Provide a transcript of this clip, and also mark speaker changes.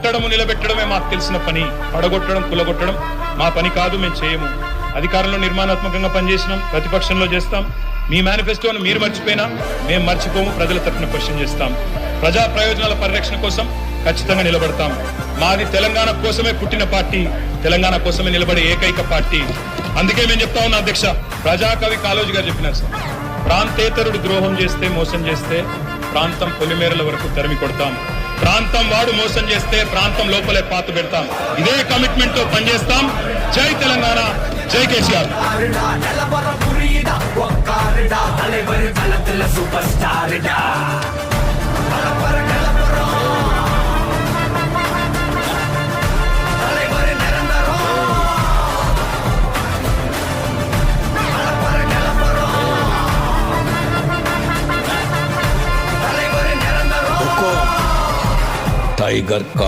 Speaker 1: కట్టడము నిలబెట్టడమే మాకు తెలిసిన పని. పడగొట్టడం కులగొట్టడం మా పని కాదు, మేము చేయము. అధికారంలో నిర్మాణాత్మకంగా పనిచేసినాం, ప్రతిపక్షంలో చేస్తాం. మీ మేనిఫెస్టోను మీరు మర్చిపోయినా మేము మర్చిపోము, ప్రజల తరఫున క్వశ్చన్ చేస్తాం. ప్రజా ప్రయోజనాల పరిరక్షణ కోసం ఖచ్చితంగా నిలబడతాం. మాది తెలంగాణ కోసమే పుట్టిన పార్టీ, తెలంగాణ కోసమే నిలబడే ఏకైక పార్టీ. అందుకే మేము చెప్తా ఉన్నా అధ్యక్ష, ప్రజాకవి కాళోజీ గారు చెప్పినారు సార్, ప్రాంతేతరుడు ద్రోహం చేస్తే మోసం చేస్తే ప్రాంతం పొలిమేరల వరకు తరిమి కొడతాం, ప్రాంతం వాడు మోసం చేస్తే ప్రాంతం లోపలే పాత పెడతాం. ఇదే కమిట్మెంట్ తో పనిచేస్తాం. జై తెలంగాణ, జై కేసీఆర్.
Speaker 2: टाइगर का